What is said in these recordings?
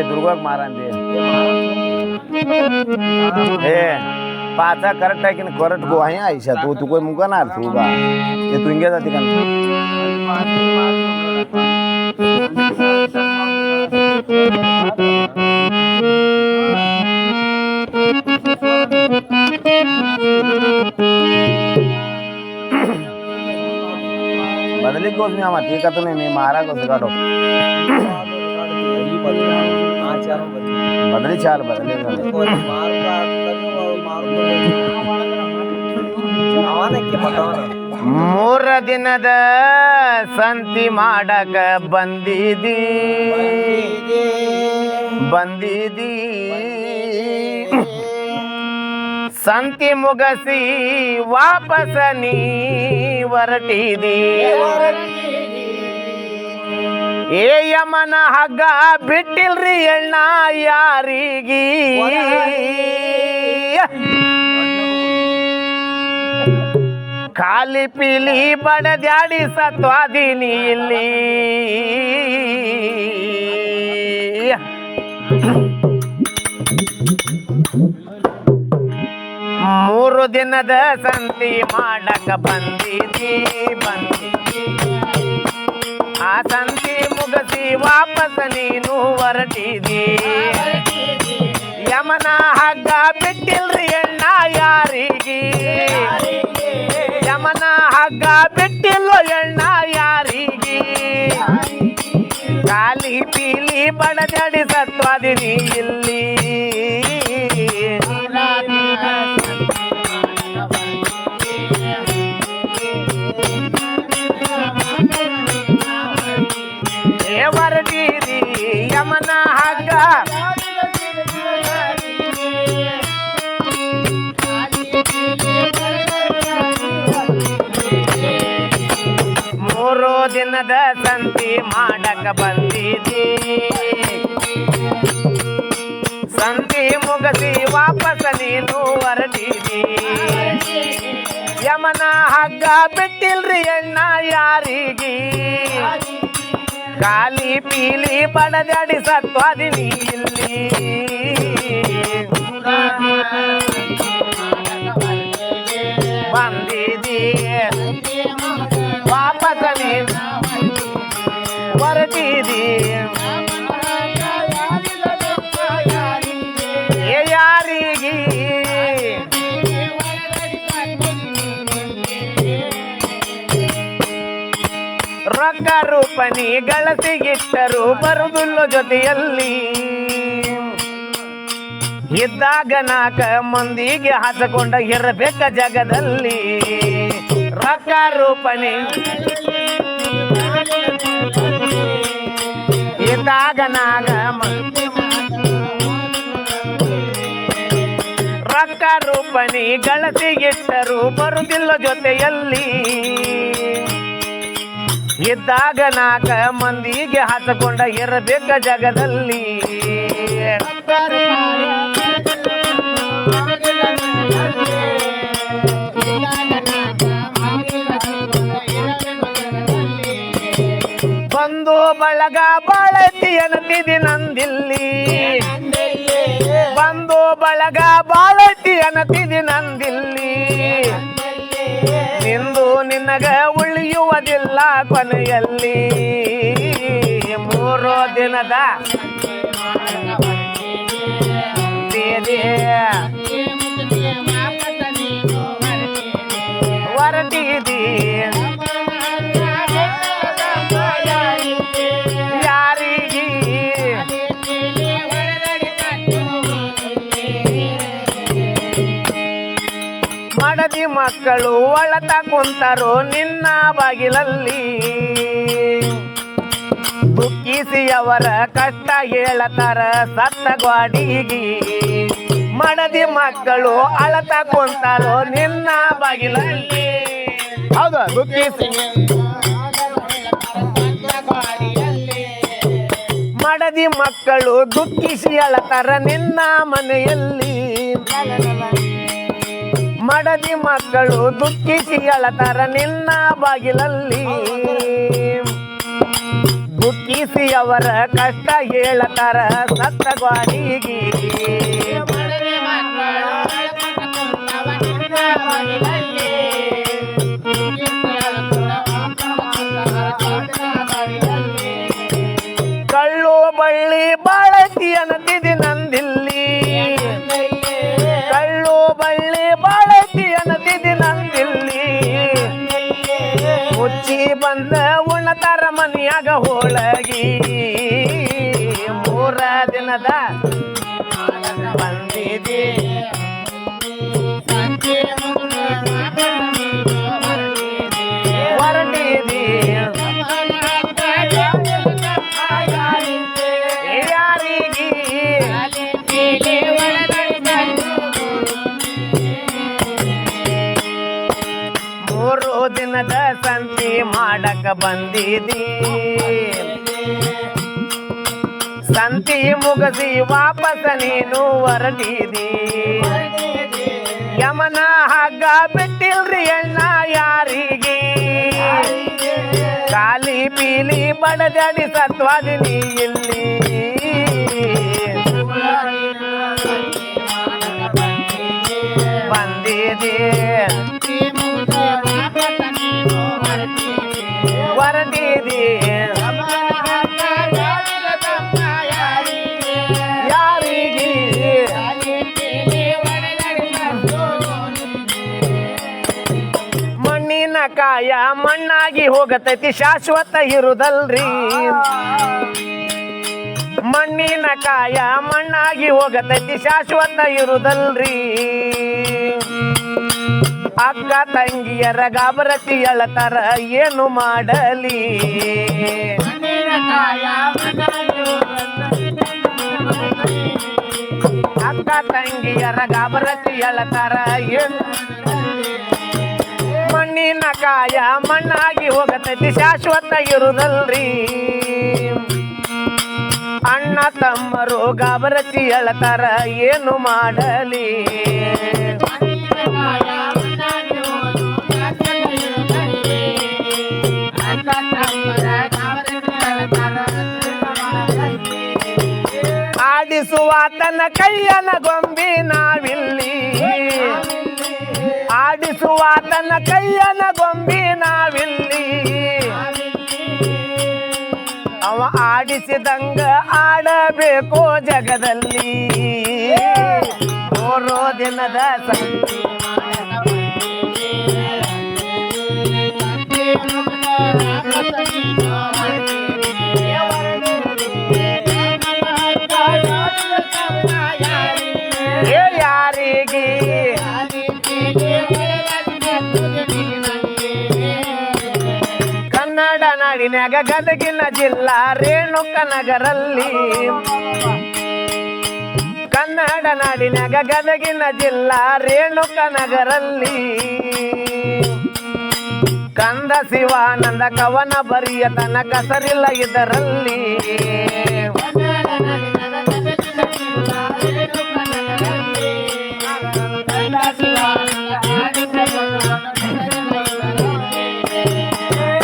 दुर्गा महाराज पाचा करेक्ट आहे की नाही करट गो आहे आयुष्यात तू तू कोण मुकणार तू बा ते तू इंगे जाते का बदली कोस मी आम्हा ते का तू नाही मी मारा कसं काढो बदली चाल बदली ಮೂರ ದಿನದ ಸಂತಿ ಮಾಡಕ ಬಂದಿದಿ ಸಂತಿ ಮುಗಸಿ ವಾಪಸ ನೀ ಹೊರಟಿದಿ ಏ ಯಮನ ಹಗ್ಗ ಬಿಟ್ಟಿಲ್ರಿ ಅಣ್ಣ ಯಾರಿಗಿ ಖಾಲಿ ಪೀಲಿ ಬಡದ್ಯಾಡಿ ಸತ್ವಾದೀನಿ ಇಲ್ಲಿ ಮೂರು ದಿನದ ಸಂತಿ ಮಾಡಕ ಬಂದಿದಿ ಆ ಸಂತಿ ಮುಗಸಿ ವಾಪಸ್ ನೀನು ಹೊರಟಿದಿ ಯಮನ ಹಗ್ಗ ಬಿಟ್ಟಿಲ್ರಿ ಅಣ್ಣ ಯಾರಿಗಿ ಯಮನ ಹಗ್ಗ ಬಿಟ್ಟಿಲ್ಲೋ ಎಣ್ಣ ಯಾರಿಗಿ ಖಾಲಿ ಪೀಲಿ ಬಡದಡಿ ಸತ್ವಾದಿನಿ ಇಲ್ಲಿ ಹೊರಟಿದಿ ಯಮನ ಹಗ್ಗ ಮೂರು ದಿನದ ಸಂತಿ ಮಾಡಕ ಬಂದಿದಿ ಸಂತಿ ಮುಗಸಿ ವಾಪಸ್ ನೀನು ಹೊರಟಿದಿ ಯಮನ ಹಗ್ಗ ಬಿಟ್ಟಿಲ್ರಿ ಅಣ್ಣ ಯಾರಿಗಿ ಖಾಲಿ ಪೀಲಿ ಬಡದಡಿ ಸತ್ವಾದಿನಿ ಇಲ್ಲಿ ಬಂದಿದಿ ವಾಪಸ್ ನೀನು ಹೊರಟಿದಿ ಯಾರಿಗಿ ರೊಕ್ಕ ರೂಪನಿ ಗಳಸಿಗಿಟ್ಟರು ಬರುದಿಲ್ಲ ಜೊತೆಯಲ್ಲಿ ಇದ್ದಾಗ ನಾಕ ಮಂದಿಗೆ ಹಾಸಿಕೊಂಡ ಇರಬೇಕ ಜಗದಲ್ಲಿ ರೊಕ್ಕ ರೂಪನಿ ಇದ್ದಾಗ ನಾಗ ರೊಕ್ಕ ರೂಪನಿ ಗಳಸಿಗಿಟ್ಟರು ಬರುದಿಲ್ಲ ಜೊತೆಯಲ್ಲಿ ಇದ್ದಾಗ ನಾಕ ಮಂದಿಗೆ ಹಾಸಿಕೊಂಡ ಇರಬೇಕ ಜಗದಲ್ಲಿ ಬಂದು ಬಳಗ ಬಾಳತಿ ಅನ್ನತಿದಿ ನಂದಿಲ್ಲಿ ಬಂದು ಬಳಗ ಬಾಳತಿ ಅನ್ನತಿದಿ ನಂದಿಲ್ಲಿ ನಿಂದು ನಿನಗ ಉಳಿಯುವುದಿಲ್ಲ ಕೊನೆಯಲ್ಲಿ ಮೂರು ದಿನದ ಹೊರಟಿದಿ ಯಾರಿಗಿ ಮಡದಿ ಮಕ್ಕಳು ಒಳತ ಕುಂತರು ನಿನ್ನ ಬಾಗಿಲಲ್ಲಿ ದುಃಖಿಸಿಯವರ ಕಷ್ಟ ಹೇಳತಾರ ಸತ್ತ ಗ್ವಾಡಿಗಿ ಮಡದಿ ಮಕ್ಕಳು ಅಳತ ಕುಂತರು ನಿನ್ನ ಬಾಗಿಲಲ್ಲಿ ಹೌದಾ ದುಃಖಿಸಿ ಮಡದಿ ಮಕ್ಕಳು ದುಃಖಿಸಿ ಅಳತಾರ ನಿನ್ನ ಮನೆಯಲ್ಲಿ. ಮಡದಿ ಮಕ್ಕಳು ದುಃಖಿಸಿ ಅಳತಾರ ನಿನ್ನ ಬಾಗಿಲಲ್ಲಿ. ದುಃಖಿಸಿ ಅವರ ಕಷ್ಟ ಹೇಳತಾರ ಸತ್ತ ಗ್ವಾಡಿಗೆ. ಕಳ್ಳು ಬಳ್ಳಿ ಬಾಳತಿ ಅನ್ನತಿದಿ ನಂದಿಲ್ಲಿ. ಕಳ್ಳು ಬಳ್ಳಿ ಬಾಳತಿ ಅನ್ನತಿದಿ ನಂದಿಲ್ಲಿ. ಮುಚ್ಚಿ ಬಂದ ಉಣತಾರ ಮನಿಯಾಗ ಹೋಳಗಿ. 3 ದಿನದ ಬಂದಿದೆ ಹೊರಟಿದಿ ಯಾರಿಗೆ. 3 ದಿನದ ಸಂತಿ ಮಾಡಕ ಬಂದಿದಿ. ಸಂತಿ ಮುಗಿಸಿ ವಾಪಸ್ ನೀನು ಹೊರಟಿದಿ. ಯಮನ ಹಗ್ಗ ಬಿಟ್ಟಿಲ್ರಿ ಅಣ್ಣ ಯಾರಿಗೆ. ಕಾಲಿ ಪೀಲಿ ಬಡದಾಡಿ ಸತ್ವಾದಿನಿ ಇಲ್ಲಿ. ಬಂದಿದೆ ಹೊರಟಿದೆ ಯಾರಿಗೆ. ಮಣ್ಣಿನ ಕಾಯ ಮಣ್ಣಾಗಿ ಹೋಗತೈತಿ ಶಾಶ್ವತ ಇರುದಲ್ರಿ. ಮಣ್ಣಿನ ಕಾಯ ಮಣ್ಣಾಗಿ ಹೋಗತೈತಿ ಶಾಶ್ವತ ಇರುದಲ್ರಿ. ಅಕ್ಕ ತಂಗಿಯರ ಗಾಬರತಿ ಅಳತಾರ ಏನು ಮಾಡಲಿ. ಅಕ್ಕ ತಂಗಿಯರ ಗಾಬರತಿ ಅಳತಾರ ಏನು. ಮಣ್ಣಿನ ಕಾಯ ಮಣ್ಣಾಗಿ ಹೋಗತೈತಿ ಶಾಶ್ವತ ಇರುದಲ್ರಿ. ಅಣ್ಣ ತಮ್ಮರು ಗಾಬರತಿ ಅಳತಾರ ಏನು ಮಾಡಲಿ. ಆಡಿಸುವಾತನ ಕೈಯನ ಗೊಂಬಿ ನಾವಿಲ್ಲಿ. ಆಡಿಸುವಾತನ ಕೈಯನ ಗೊಂಬಿ ನಾವಿಲ್ಲಿ. ಅವ ಆಡಿಸಿದಂಗ ಆಡಬೇಕು ಜಗದಲ್ಲಿ. 3 ದಿನದ ಸಂತಿ ಯಾರಿಗೆ. ಕನ್ನಡ ನಾಡಿನ್ಯಾಗ ಗದಗಿನ ಜಿಲ್ಲಾ ರೇಣುಕ ನಗರಲ್ಲಿ. ಕನ್ನಡ ನಾಡಿನ್ಯಾಗ ಗದಗಿನ ಜಿಲ್ಲಾ ರೇಣುಕ ನಗರಲ್ಲಿ. ಕಂದ ಶಿವಾನಂದ ಕವನ ಬರಿಯ ತನಕ ಸರಿಲ್ಲ ಇದರಲ್ಲಿ.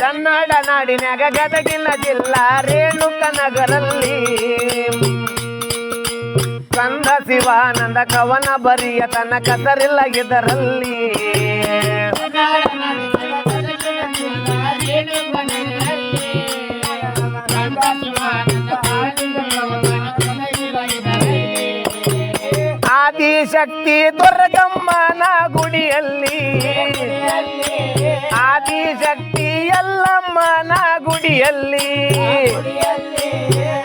ಕನ್ನಡ ನಾಡಿನ್ಯಾಗ ಗದಗಿನ ಜಿಲ್ಲಾ ರೇಣುಕ ನಗರಲ್ಲಿ. ಕಂದ ಶಿವಾನಂದ ಕವನ ಬರಿಯ ತನಕ ಸರಿಲ್ಲ ಇದರಲ್ಲಿ. ಆದಿಶಕ್ತಿ ದುರ್ಗಮ್ಮನ ಗುಡಿಯಲ್ಲಿ. ಆದಿಶಕ್ತಿ ಎಲ್ಲಮ್ಮನ ಗುಡಿಯಲ್ಲಿ.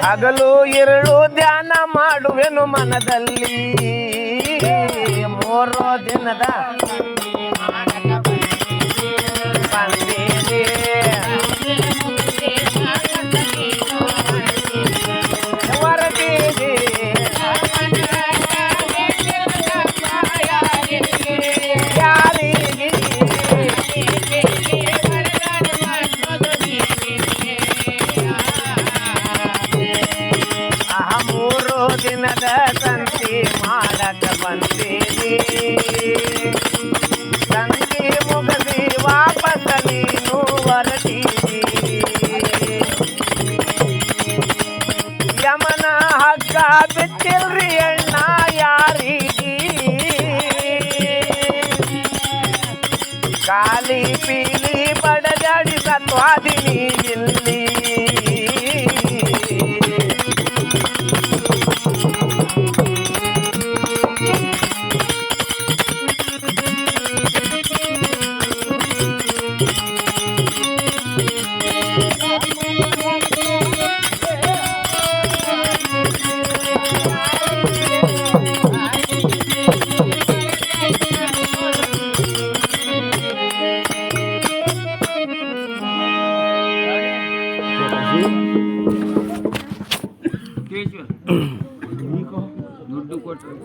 ಹಗಲು ಇರುಳು ಧ್ಯಾನ ಮಾಡುವೆನು ಮನದಲ್ಲಿ. 3 ದಿನದ ಬಂದಿದೆ ಹೊರಟಿದೆ ಯಾರಿಗೆ. ಯಾಕ ಬಂದೀನಿ ಸಂಧಿ ಮುಗದಿ ವಾಪಸ್ ನೀನು ಹೊರಟೀನಿ ಯಮನ ಹಗ್ಗ ಬಿಟ್ಟಿಲ್ರಿ ಅಣ್ಣ ಯಾರಿಗೆ ಕಾಲಿ ಪೀಲಿ ಬಡದಾಡಿ ಸತ್ವಾದಿನಿ ಇಲ್ಲಿ ದುಡ್ಡು ಕೊಟ್ಟರು